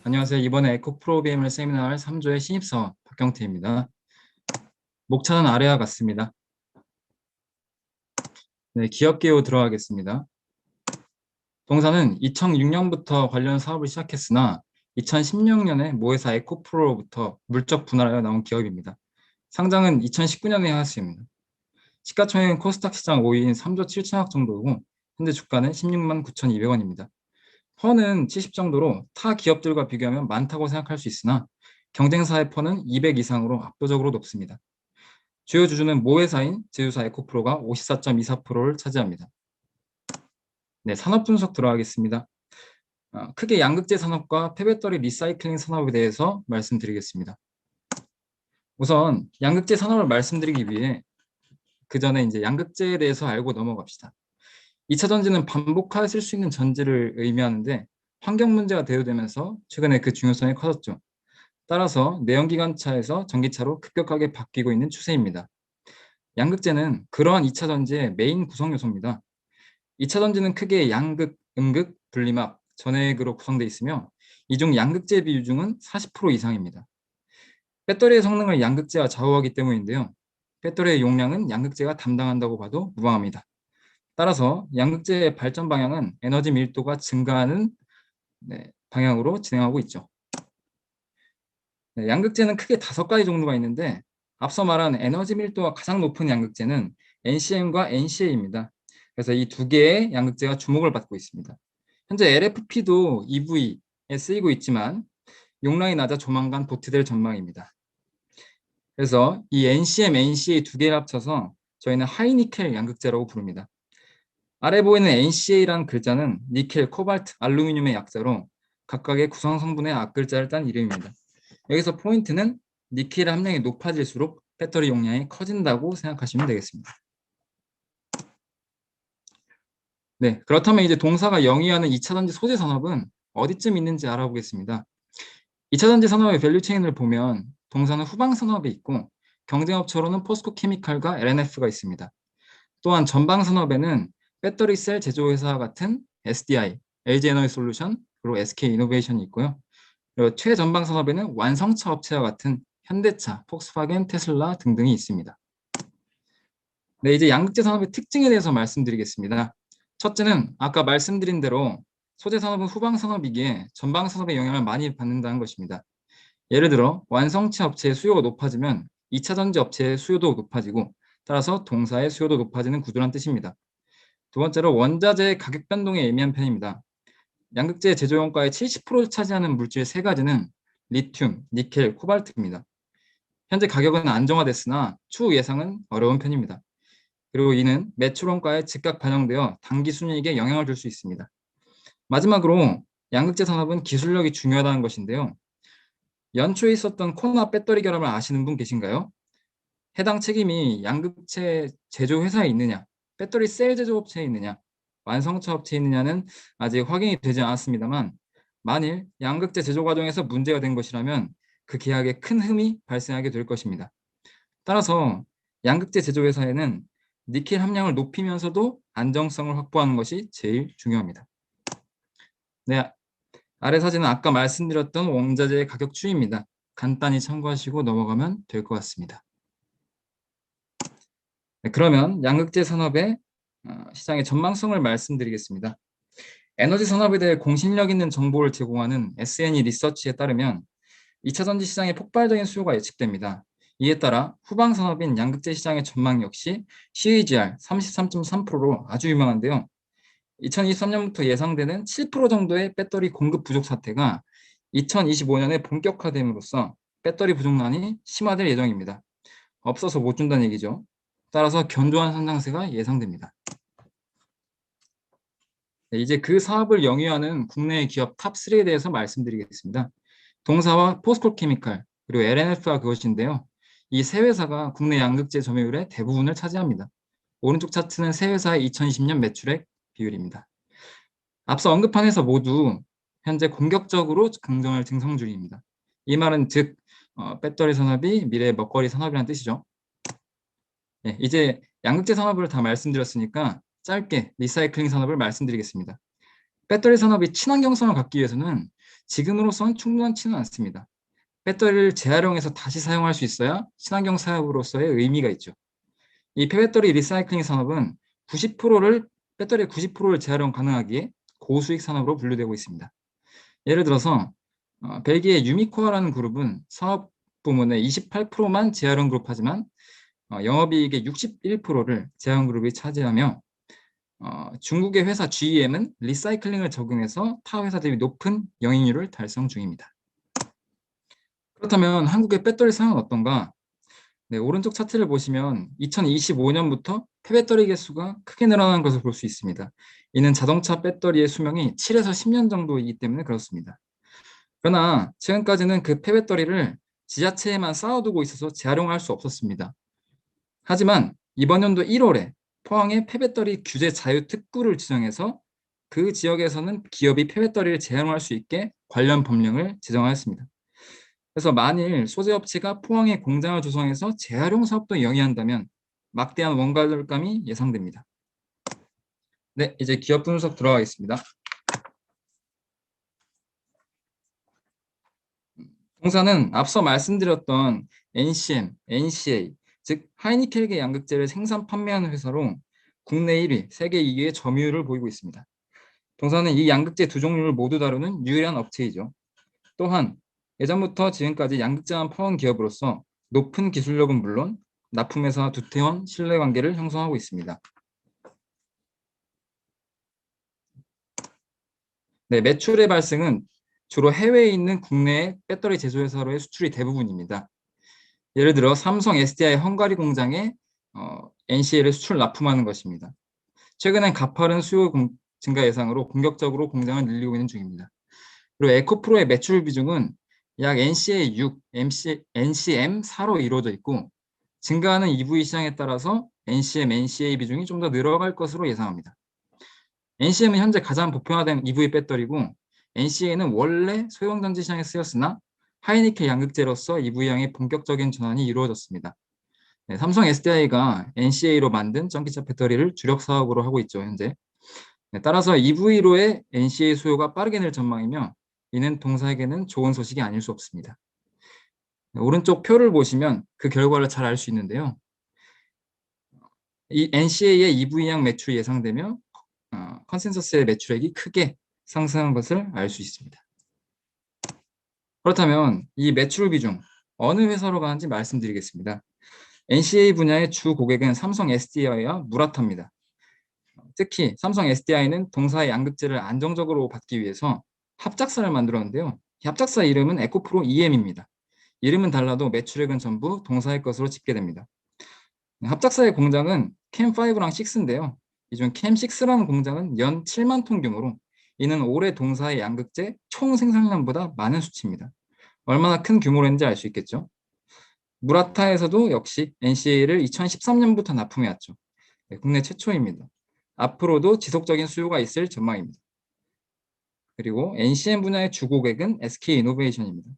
안녕하세요. 이번에 에코 프로그램을 세미나할 3조의 신입사원 박경태입니다. 목차는 아래와 같습니다. 네, 기업 개요 들어가겠습니다. 동사는 2006년부터 관련 사업을 시작했으나 2016년에 모회사 에코프로로부터 물적 분할하여 나온 기업입니다. 상장은 2019년에 하였습니다. 시가총액은 코스닥 시장 5위인 3조 7천억 정도고 현재 주가는 16만 9,200원입니다. 퍼는 70 정도로 타 기업들과 비교하면 많다고 생각할 수 있으나 경쟁사의 퍼는 200 이상으로 압도적으로 높습니다. 주요 주주는 모회사인 제휴사 에코프로가 54.24%를 차지합니다. 네, 산업 분석 들어가겠습니다. 크게 양극재 산업과 폐배터리 리사이클링 산업에 대해서 말씀드리겠습니다. 우선 양극재 산업을 말씀드리기 위해 그 전에 이제 양극재에 대해서 알고 넘어갑시다. 2차 전지는 반복하여 쓸 수 있는 전지를 의미하는데 환경 문제가 대두되면서 최근에 그 중요성이 커졌죠. 따라서 내연기관차에서 전기차로 급격하게 바뀌고 있는 추세입니다. 양극재는 그러한 2차 전지의 메인 구성 요소입니다. 2차 전지는 크게 양극, 음극, 분리막, 전해액으로 구성되어 있으며 이 중 양극재 비중은 40% 이상입니다. 배터리의 성능을 양극재가 좌우하기 때문인데요. 배터리의 용량은 양극재가 담당한다고 봐도 무방합니다. 따라서 양극재의 발전 방향은 에너지 밀도가 증가하는 방향으로 진행하고 있죠. 양극재는 크게 5가지 종류가 있는데 앞서 말한 에너지 밀도가 가장 높은 양극재는 NCM과 NCA입니다. 그래서 이 두 개의 양극재가 주목을 받고 있습니다. 현재 LFP도 EV에 쓰이고 있지만 용량이 낮아 조만간 도태될 전망입니다. 그래서 이 NCM, NCA 두 개를 합쳐서 저희는 하이니켈 양극재라고 부릅니다. 아래 보이는 NCA라는 글자는 니켈, 코발트, 알루미늄의 약자로 각각의 구성 성분의 앞글자를 딴 이름입니다. 여기서 포인트는 니켈 함량이 높아질수록 배터리 용량이 커진다고 생각하시면 되겠습니다. 네, 그렇다면 이제 동사가 영위하는 2차 전지 소재 산업은 어디쯤 있는지 알아보겠습니다. 2차 전지 산업의 밸류체인을 보면 동사는 후방 산업에 있고 경쟁업체로는 포스코 케미칼과 LNF가 있습니다. 또한 전방 산업에는 배터리 셀 제조회사 같은 SDI, LG에너지솔루션, 그리고 SK이노베이션이 있고요. 그리고 최전방 산업에는 완성차 업체와 같은 현대차, 폭스바겐, 테슬라 등등이 있습니다. 네, 이제 양극재 산업의 특징에 대해서 말씀드리겠습니다. 첫째는 아까 말씀드린 대로 소재 산업은 후방 산업이기에 전방 산업의 영향을 많이 받는다는 것입니다. 예를 들어 완성체 업체의 수요가 높아지면 2차 전지 업체의 수요도 높아지고 따라서 동사의 수요도 높아지는 구조란 뜻입니다. 두 번째로 원자재의 가격 변동에 예민한 편입니다. 양극재 제조 원가의 70%를 차지하는 물질 3가지는 리튬, 니켈, 코발트입니다. 현재 가격은 안정화됐으나 추후 예상은 어려운 편입니다. 그리고 이는 매출 원가에 즉각 반영되어 단기 순이익에 영향을 줄 수 있습니다. 마지막으로 양극재 산업은 기술력이 중요하다는 것인데요. 연초에 있었던 코나 배터리 결함을 아시는 분 계신가요? 해당 책임이 양극재 제조 회사에 있느냐, 배터리 셀 제조업체에 있느냐, 완성차 업체에 있느냐는 아직 확인이 되지 않았습니다만 만일 양극재 제조 과정에서 문제가 된 것이라면 그 계약에 큰 흠이 발생하게 될 것입니다. 따라서 양극재 제조 회사에는 니켈 함량을 높이면서도 안정성을 확보하는 것이 제일 중요합니다. 네, 아래 사진은 아까 말씀드렸던 원자재의 가격 추이입니다. 간단히 참고하시고 넘어가면 될 것 같습니다. 네, 그러면 양극재 산업의 시장의 전망성을 말씀드리겠습니다. 에너지 산업에 대해 공신력 있는 정보를 제공하는 S&E 리서치에 따르면 2차 전지 시장의 폭발적인 수요가 예측됩니다. 이에 따라 후방 산업인 양극재 시장의 전망 역시 CAGR 33.3%로 아주 유망한데요. 2023년부터 예상되는 7% 정도의 배터리 공급 부족 사태가 2025년에 본격화됨으로써 배터리 부족난이 심화될 예정입니다. 없어서 못 준다는 얘기죠. 따라서 견조한 성장세가 예상됩니다. 네, 이제 그 사업을 영위하는 국내 기업 탑3에 대해서 말씀드리겠습니다. 동사와 포스코케미칼, 그리고 LNF가 그것인데요. 이 세 회사가 국내 양극재 점유율의 대부분을 차지합니다. 오른쪽 차트는 세 회사의 2020년 매출액 비율입니다. 앞서 언급한 회사 모두 현재 공격적으로 긍정을 증성 중입니다. 이 말은 즉 배터리 산업이 미래의 먹거리 산업이라는 뜻이죠. 네, 이제 양극재 산업을 다 말씀드렸으니까 짧게 리사이클링 산업을 말씀드리겠습니다. 배터리 산업이 친환경성을 갖기 위해서는 지금으로선 충분치는 않습니다. 배터리를 재활용해서 다시 사용할 수 있어야 친환경 사업으로서의 의미가 있죠. 이 폐배터리 리사이클링 산업은 배터리의 90%를 재활용 가능하기에 고수익 산업으로 분류되고 있습니다. 예를 들어서 벨기에 유미코아라는 그룹은 사업 부문의 28%만 재활용 그룹하지만 영업이익의 61%를 재활용 그룹이 차지하며 중국의 회사 GEM은 리사이클링을 적용해서 타 회사 대비 높은 영익률을 달성 중입니다. 그렇다면 한국의 배터리 상황은 어떤가? 네, 오른쪽 차트를 보시면 2025년부터 폐배터리 개수가 크게 늘어나는 것을 볼 수 있습니다. 이는 자동차 배터리의 수명이 7에서 10년 정도이기 때문에 그렇습니다. 그러나 최근까지는 그 폐배터리를 지자체에만 쌓아두고 있어서 재활용할 수 없었습니다. 하지만 이번 연도 1월에 포항에 폐배터리 규제 자유 특구를 지정해서 그 지역에서는 기업이 폐배터리를 재활용할 수 있게 관련 법령을 제정하였습니다. 그래서 만일 소재업체가 포항에 공장을 조성해서 재활용 사업도 영위한다면 막대한 원가절감이 예상됩니다. 네, 이제 기업 분석 들어가겠습니다. 동사는 앞서 말씀드렸던 NCM, NCA, 즉 하이니켈계 양극재를 생산 판매하는 회사로 국내 1위, 세계 2위의 점유율을 보이고 있습니다. 동사는 이 양극재 두 종류를 모두 다루는 유일한 업체이죠. 또한 예전부터 지금까지 양극재만 파온 기업으로서 높은 기술력은 물론 납품회사와 두태원 신뢰관계를 형성하고 있습니다. 네, 매출의 발생은 주로 해외에 있는 국내의 배터리 제조회사로의 수출이 대부분입니다. 예를 들어 삼성 SDI 헝가리 공장에 NCL을 수출 납품하는 것입니다. 최근엔 가파른 수요 증가 예상으로 공격적으로 공장을 늘리고 있는 중입니다. 그리고 에코프로의 매출 비중은 약 NCA 6, NCM 4로 이루어져 있고 증가하는 EV 시장에 따라서 NCM, NCA 비중이 좀 더 늘어갈 것으로 예상합니다. NCM은 현재 가장 보편화된 EV 배터리고 NCA는 원래 소형전지 시장에 쓰였으나 하이니켈 양극재로서 EV향의 본격적인 전환이 이루어졌습니다. 네, 삼성 SDI가 NCA로 만든 전기차 배터리를 주력 사업으로 하고 있죠, 현재. 네, 따라서 EV로의 NCA 수요가 빠르게 늘 전망이며 이는 동사에게는 좋은 소식이 아닐 수 없습니다. 네, 오른쪽 표를 보시면 그 결과를 잘 알 수 있는데요. 이 NCA의 EV향 매출이 예상되며 컨센서스의 매출액이 크게 상승한 것을 알 수 있습니다. 그렇다면 이 매출 비중 어느 회사로 가는지 말씀드리겠습니다. NCA 분야의 주 고객은 삼성 SDI와 무라타입니다. 특히 삼성 SDI는 동사의 양극재를 안정적으로 받기 위해서 합작사를 만들었는데요. 이 합작사 이름은 에코프로 EM입니다. 이름은 달라도 매출액은 전부 동사의 것으로 집계됩니다. 합작사의 공장은 캠5랑 6인데요. 이 중 캠6라는 공장은 연 7만 톤 규모로 이는 올해 동사의 양극재 총 생산량보다 많은 수치입니다. 얼마나 큰 규모인지 알 수 있겠죠. 무라타에서도 역시 NCA를 2013년부터 납품해왔죠. 네, 국내 최초입니다. 앞으로도 지속적인 수요가 있을 전망입니다. 그리고 NCM 분야의 주고객은 SK이노베이션입니다.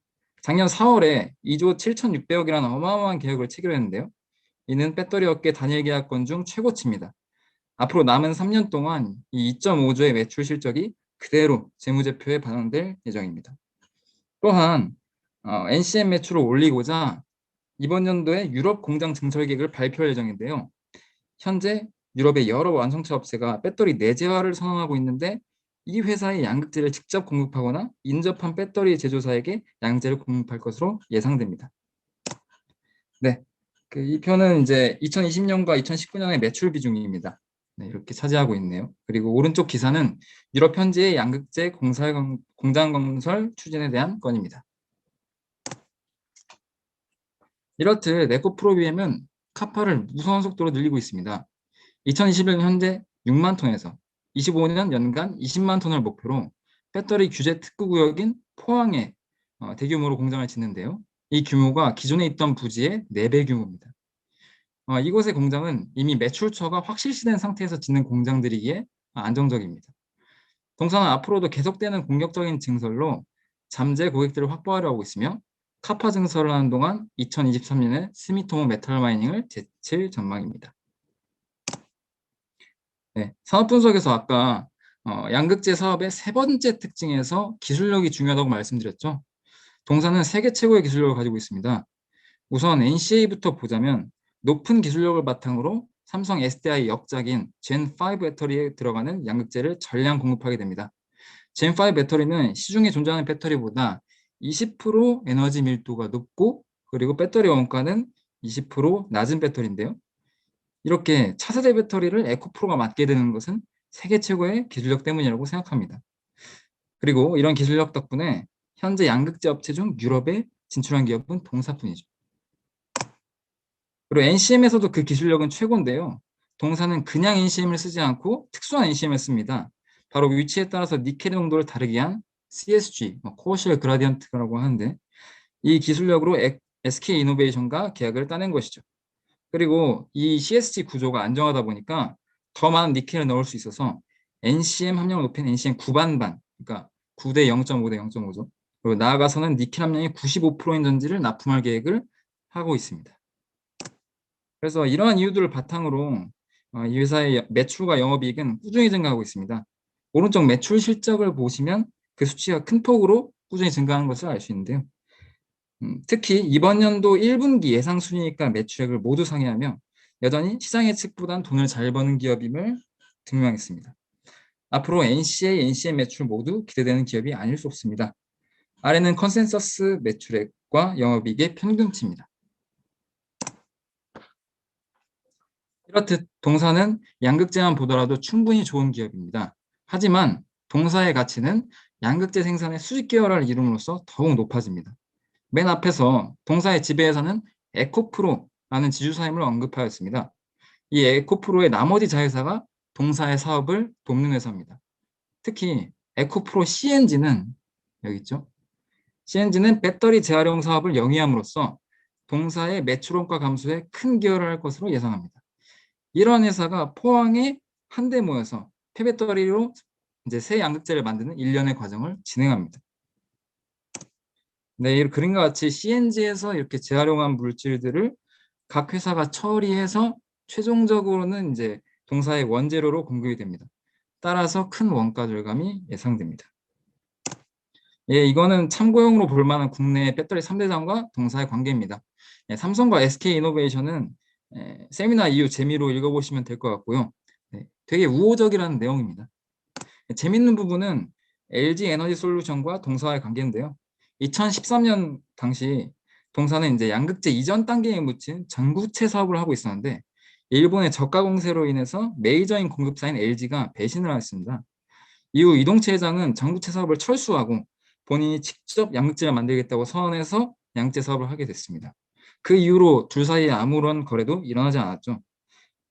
작년 4월에 2조 7,600억이라는 어마어마한 계약을 체결했는데요. 이는 배터리 업계 단일 계약권 중 최고치입니다. 앞으로 남은 3년 동안 이 2.5조의 매출 실적이 그대로 재무제표에 반영될 예정입니다. 또한 NCM 매출을 올리고자 이번 연도에 유럽 공장 증설 계획을 발표할 예정인데요. 현재 유럽의 여러 완성차 업체가 배터리 내재화를 선언하고 있는데 이 회사의 양극재를 직접 공급하거나 인접한 배터리 제조사에게 양재를 공급할 것으로 예상됩니다. 네, 이 표는 이제 2020년과 2019년의 매출 비중입니다. 네, 이렇게 차지하고 있네요. 그리고 오른쪽 기사는 유럽 현지의 양극재 공장 건설 추진에 대한 건입니다. 이렇듯 에코프로비엠은 카파를 무서운 속도로 늘리고 있습니다. 2021년 현재 6만 톤에서 25년 연간 20만 톤을 목표로 배터리 규제 특구 구역인 포항에 대규모로 공장을 짓는데요. 이 규모가 기존에 있던 부지의 4배 규모입니다. 이곳의 공장은 이미 매출처가 확실시된 상태에서 짓는 공장들이기에 안정적입니다. 동사는 앞으로도 계속되는 공격적인 증설로 잠재 고객들을 확보하려 하고 있으며 카파 증설을 하는 동안 2023년에 스미토모 메탈 마이닝을 제칠 전망입니다. 네, 산업 분석에서 아까 양극재 사업의 세 번째 특징에서 기술력이 중요하다고 말씀드렸죠. 동사는 세계 최고의 기술력을 가지고 있습니다. 우선 NCA부터 보자면 높은 기술력을 바탕으로 삼성 SDI 역작인 젠5 배터리에 들어가는 양극재를 전량 공급하게 됩니다. 젠5 배터리는 시중에 존재하는 배터리보다 20% 에너지 밀도가 높고 그리고 배터리 원가는 20% 낮은 배터리인데요. 이렇게 차세대 배터리를 에코프로가 맡게 되는 것은 세계 최고의 기술력 때문이라고 생각합니다. 그리고 이런 기술력 덕분에 현재 양극재 업체 중 유럽에 진출한 기업은 동사뿐이죠. 그리고 NCM에서도 그 기술력은 최고인데요. 동사는 그냥 NCM을 쓰지 않고 특수한 NCM을 씁니다. 바로 위치에 따라서 니켈 농도를 다르게 한 CSG, 코어쉘 그라디언트라고 하는데 이 기술력으로 SK 이노베이션과 계약을 따낸 것이죠. 그리고 이 CSG 구조가 안정하다 보니까 더 많은 니켈을 넣을 수 있어서 NCM 함량을 높인 NCM 9반반, 그러니까 9대 0.5대 0.5죠. 그리고 나아가서는 니켈 함량이 95%인 전지를 납품할 계획을 하고 있습니다. 그래서 이러한 이유들을 바탕으로 이 회사의 매출과 영업이익은 꾸준히 증가하고 있습니다. 오른쪽 매출 실적을 보시면 그 수치가 큰 폭으로 꾸준히 증가하는 것을 알 수 있는데요. 특히 이번 연도 1분기 예상 순이익과 매출액을 모두 상회하며 여전히 시장 예측보단 돈을 잘 버는 기업임을 증명했습니다. 앞으로 NCA, NCM 매출 모두 기대되는 기업이 아닐 수 없습니다. 아래는 컨센서스 매출액과 영업이익의 평균치입니다. 이렇듯 동사는 양극재만 보더라도 충분히 좋은 기업입니다. 하지만 동사의 가치는 양극재 생산의 수직 계열화를 이룸으로써 더욱 높아집니다. 맨 앞에서 동사의 지배에서는 에코프로라는 지주사임을 언급하였습니다. 이 에코프로의 나머지 자회사가 동사의 사업을 돕는 회사입니다. 특히 에코프로 CNG는 여기 있죠. CNG는 배터리 재활용 사업을 영위함으로써 동사의 매출원가 감소에 큰 기여를 할 것으로 예상합니다. 이런 회사가 포항에 한데 모여서 폐배터리로 이제 새 양극재를 만드는 일련의 과정을 진행합니다. 네, 이 그림과 같이 CNG에서 이렇게 재활용한 물질들을 각 회사가 처리해서 최종적으로는 이제 동사의 원재료로 공급이 됩니다. 따라서 큰 원가 절감이 예상됩니다. 예, 이거는 참고용으로 볼 만한 국내 배터리 3대장과 동사의 관계입니다. 예, 삼성과 SK이노베이션은 세미나 이후 재미로 읽어보시면 될 것 같고요. 네, 되게 우호적이라는 내용입니다. 재밌는 부분은 LG 에너지 솔루션과 동사의 관계인데요. 2013년 당시 동사는 이제 양극재 이전 단계에 묻힌 전구체 사업을 하고 있었는데 일본의 저가 공세로 인해서 메이저인 공급사인 LG가 배신을 했습니다. 이후 이동채 회장은 전구체 사업을 철수하고 본인이 직접 양극재를 만들겠다고 선언해서 양극재 사업을 하게 됐습니다. 그 이후로 둘 사이에 아무런 거래도 일어나지 않았죠.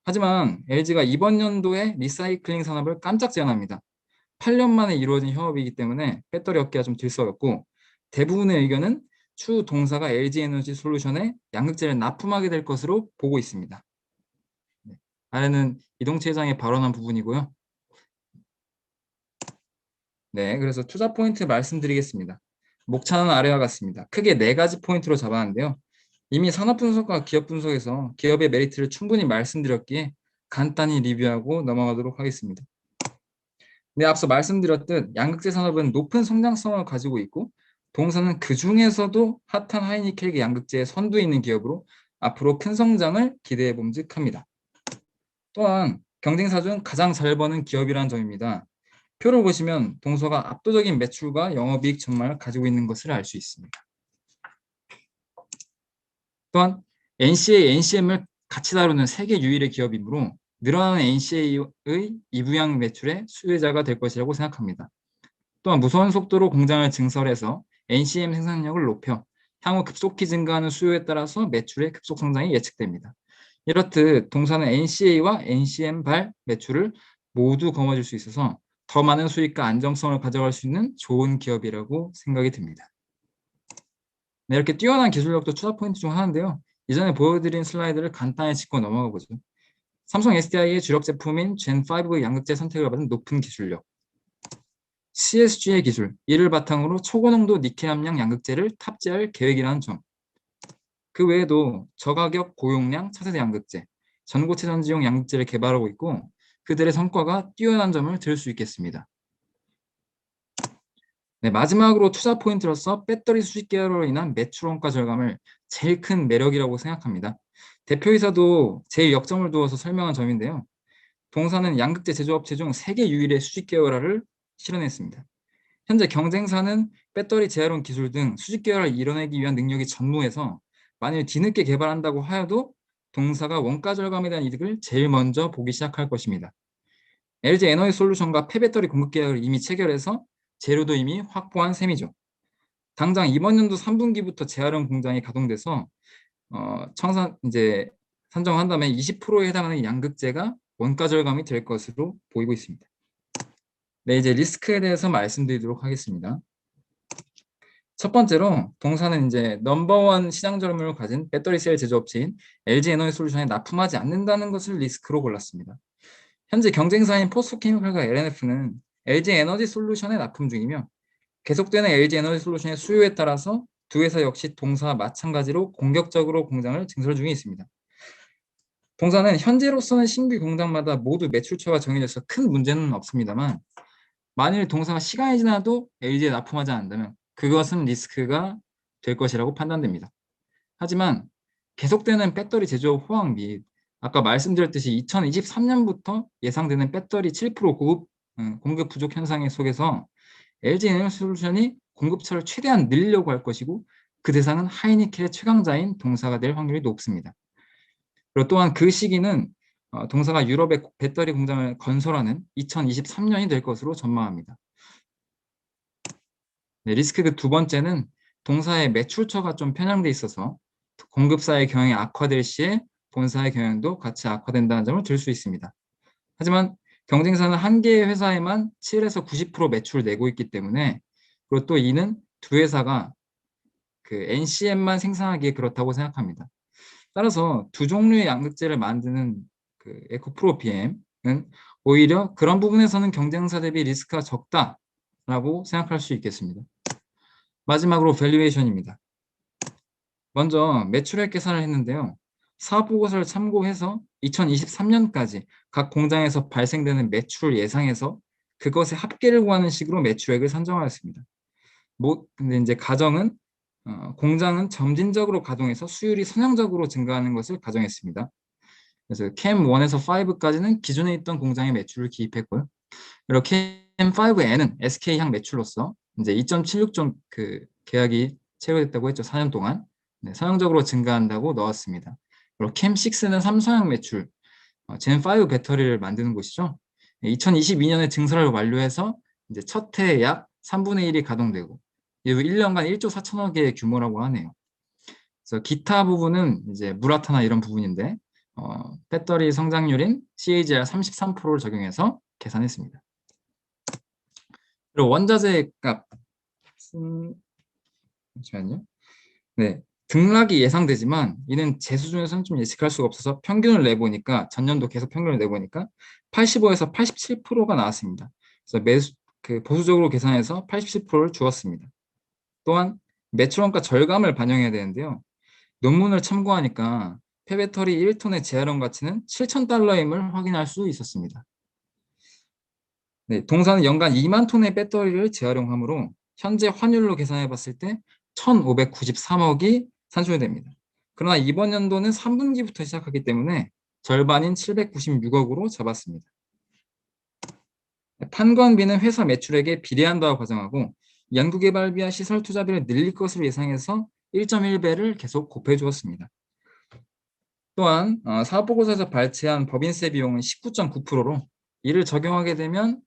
하지만 LG가 이번 연도에 리사이클링 산업을 깜짝 제안합니다. 8년 만에 이루어진 협업이기 때문에 배터리 업계가 좀 들썩였고 대부분의 의견은 추후 동사가 LG에너지 솔루션에 양극재를 납품하게 될 것으로 보고 있습니다. 아래는 이동채 회장이 발언한 부분이고요. 네, 그래서 투자 포인트 말씀드리겠습니다. 목차는 아래와 같습니다. 크게 4가지 포인트로 잡았는데요. 이미 산업 분석과 기업 분석에서 기업의 메리트를 충분히 말씀드렸기에 간단히 리뷰하고 넘어가도록 하겠습니다. 네, 앞서 말씀드렸듯 양극재 산업은 높은 성장성을 가지고 있고 동사는 그 중에서도 핫한 하이니켈 양극재의 선두에 있는 기업으로 앞으로 큰 성장을 기대해 봄직합니다. 또한 경쟁사 중 가장 잘 버는 기업이라는 점입니다. 표를 보시면 동서가 압도적인 매출과 영업이익 전망을 가지고 있는 것을 알 수 있습니다. 또한 NCA, NCM을 같이 다루는 세계 유일의 기업이므로 늘어나는 NCA의 이부양 매출의 수혜자가 될 것이라고 생각합니다. 또한 무서운 속도로 공장을 증설해서 NCM 생산력을 높여 향후 급속히 증가하는 수요에 따라서 매출의 급속 성장이 예측됩니다. 이렇듯 동사는 NCA와 NCM 발 매출을 모두 거머쥘 수 있어서 더 많은 수익과 안정성을 가져갈 수 있는 좋은 기업이라고 생각이 듭니다. 네, 이렇게 뛰어난 기술력도 투자 포인트 중 하나인데요. 이전에 보여드린 슬라이드를 간단히 짚고 넘어가 보죠. 삼성 SDI의 주력 제품인 젠5 양극재 선택을 받은 높은 기술력, CSG의 기술, 이를 바탕으로 초고농도 니켈 함량 양극재를 탑재할 계획이라는 점. 그 외에도 저가격 고용량 차세대 양극재, 전고체 전지용 양극재를 개발하고 있고 그들의 성과가 뛰어난 점을 들 수 있겠습니다. 네, 마지막으로 투자 포인트로서 배터리 수직 계열로 인한 매출 원가 절감을 제일 큰 매력이라고 생각합니다. 대표이사도 제일 역점을 두어서 설명한 점인데요. 동사는 양극재 제조업체 중 세계 유일의 수직 계열화를 실현했습니다. 현재 경쟁사는 배터리 재활용 기술 등 수직 계열화를 이뤄내기 위한 능력이 전무해서 만일 뒤늦게 개발한다고 하여도 동사가 원가 절감에 대한 이득을 제일 먼저 보기 시작할 것입니다. LG 에너지솔루션과 폐배터리 공급 계약을 이미 체결해서 재료도 이미 확보한 셈이죠. 당장 이번 연도 3분기부터 재활용 공장이 가동돼서 청산 이제 산정한다면 20%에 해당하는 양극재가 원가 절감이 될 것으로 보이고 있습니다. 네, 이제 리스크에 대해서 말씀드리도록 하겠습니다. 첫 번째로 동사는 이제 넘버원 시장 점유율을 가진 배터리 셀 제조업체인 LG 에너지솔루션에 납품하지 않는다는 것을 리스크로 골랐습니다. 현재 경쟁사인 포스코케미칼과 LNF는 LG 에너지솔루션에 납품 중이며 계속되는 LG 에너지솔루션의 수요에 따라서 두 회사 역시 동사와 마찬가지로 공격적으로 공장을 증설 중에 있습니다. 동사는 현재로서는 신규 공장마다 모두 매출처가 정해져서 큰 문제는 없습니다만 만일 동사가 시간이 지나도 LG에 납품하지 않는다면 그것은 리스크가 될 것이라고 판단됩니다. 하지만 계속되는 배터리 제조업 호황 및 아까 말씀드렸듯이 2023년부터 예상되는 배터리 7% 공급 부족 현상의 속에서 LG 에너지솔루션이 공급처를 최대한 늘리려고 할 것이고 그 대상은 하이니켈의 최강자인 동사가 될 확률이 높습니다. 그리고 또한 그 시기는 동사가 유럽의 배터리 공장을 건설하는 2023년이 될 것으로 전망합니다. 네, 리스크 그 두 번째는 동사의 매출처가 좀 편향돼 있어서 공급사의 경영이 악화될 시에 본사의 경영도 같이 악화된다는 점을 들 수 있습니다. 하지만 경쟁사는 한 개의 회사에만 7에서 90% 매출을 내고 있기 때문에 그리고 또 이는 두 회사가 그 NCM만 생산하기에 그렇다고 생각합니다. 따라서 두 종류의 양극재를 만드는 그 에코프로 BM은 오히려 그런 부분에서는 경쟁사 대비 리스크가 적다라고 생각할 수 있겠습니다. 마지막으로 밸류에이션입니다. 먼저 매출액 계산을 했는데요. 사업보고서를 참고해서 2023년까지 각 공장에서 발생되는 매출 예상에서 그것의 합계를 구하는 식으로 매출액을 산정하였습니다. 근데 이제 가정은 공장은 점진적으로 가동해서 수율이 선형적으로 증가하는 것을 가정했습니다. 그래서 캠 1에서 5까지는 기존에 있던 공장의 매출을 기입했고요. 그리고 캠 5N은 SK향 매출로서 이제 2.76점 그 계약이 체결됐다고 했죠. 4년 동안. 네, 선형적으로 증가한다고 넣었습니다. 그리고 캠 6는 삼성향 매출, 젠5 배터리를 만드는 곳이죠. 2022년에 증설을 완료해서 이제 첫 해에 약 3분의 1이 가동되고 이후 1년간 1조 4천억의 규모라고 하네요. 그래서 기타 부분은 이제 무라타나 이런 부분인데 배터리 성장률인 CAGR 33%를 적용해서 계산했습니다. 그리고 원자재 값 잠시만요. 네, 등락이 예상되지만 이는 제 수준에서는 좀 예측할 수가 없어서 평균을 내보니까 전년도 계속 평균을 내보니까 85에서 87%가 나왔습니다. 그래서 보수적으로 계산해서 87%를 주었습니다. 또한 매출원가 절감을 반영해야 되는데요. 논문을 참고하니까 폐배터리 1톤의 재활용 가치는 7,000달러임을 확인할 수 있었습니다. 네, 동사는 연간 2만 톤의 배터리를 재활용하므로 현재 환율로 계산해 봤을 때 1,593억이 산출됩니다. 그러나 이번 연도는 3분기부터 시작하기 때문에 절반인 796억으로 잡았습니다. 판관비는 회사 매출액에 비례한다고 가정하고 연구개발비와 시설 투자비를 늘릴 것으로 예상해서 1.1배를 계속 곱해 주었습니다. 또한 사업보고서에서 발췌한 법인세 비용은 19.9%로 이를 적용하게 되면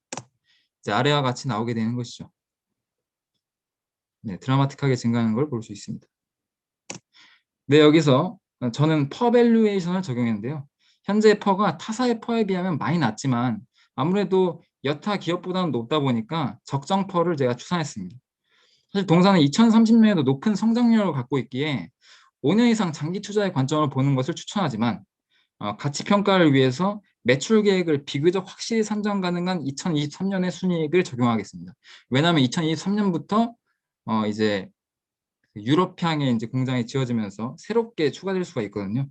이제 아래와 같이 나오게 되는 것이죠. 네, 드라마틱하게 증가하는 걸 볼 수 있습니다. 네, 여기서 저는 퍼 밸류에이션을 적용했는데요. 현재 퍼가 타사의 퍼에 비하면 많이 낮지만 아무래도 여타 기업보다는 높다 보니까 적정 퍼를 제가 추산했습니다. 사실 동사는 2030년에도 높은 성장률을 갖고 있기에 5년 이상 장기 투자의 관점을 보는 것을 추천하지만 가치 평가를 위해서 매출 계획을 비교적 확실히 산정 가능한 2023년의 순이익을 적용하겠습니다. 왜냐하면 2023년부터 이제 유럽향의 이제 공장이 지어지면서 새롭게 추가될 수가 있거든요.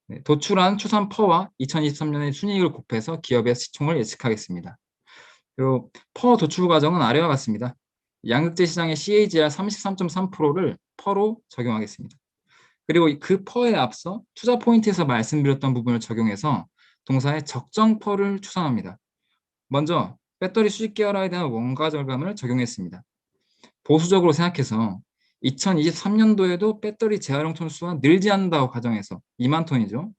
네, 도출한 추산 퍼와 2023년의 순이익을 곱해서 기업의 시총을 예측하겠습니다. 그리고 퍼 도출 과정은 아래와 같습니다. 양극재 시장의 CAGR 33.3%를 퍼로 적용하겠습니다. 그리고 그 퍼에 앞서 투자 포인트에서 말씀드렸던 부분을 적용해서 동사의 적정 퍼를 추산합니다. 먼저 배터리 수직 계열화에 대한 원가 절감을 적용했습니다. 보수적으로 생각해서 2023년도에도 배터리 재활용 톤수가 늘지 않는다고 가정해서 2만 톤이죠.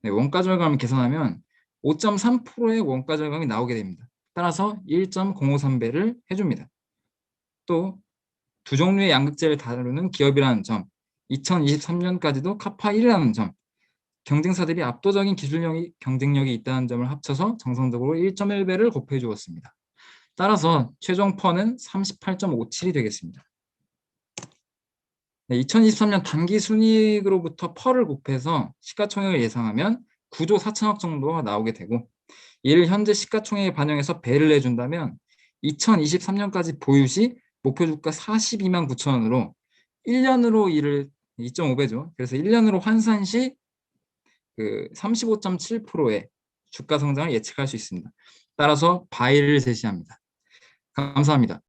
네, 원가 절감을 계산하면 5.3%의 원가 절감이 나오게 됩니다. 따라서 1.053배를 해줍니다. 또 두 종류의 양극재를 다루는 기업이라는 점, 2023년까지도 카파 1이라는 점, 경쟁사들이 압도적인 기술력이 경쟁력이 있다는 점을 합쳐서 정상적으로 1.1배를 곱해 주었습니다. 따라서 최종 퍼는 38.57이 되겠습니다. 네, 2023년 단기 순이익으로부터 퍼를 곱해서 시가총액을 예상하면 9조 4천억 정도가 나오게 되고, 이를 현재 시가총액에 반영해서 배를 내준다면 2023년까지 보유 시 목표 주가 42만 9천 원으로 1년으로 이를 2.5배죠. 그래서 1년으로 환산 시 그 35.7%의 주가 성장을 예측할 수 있습니다. 따라서 바이를 제시합니다. 감사합니다.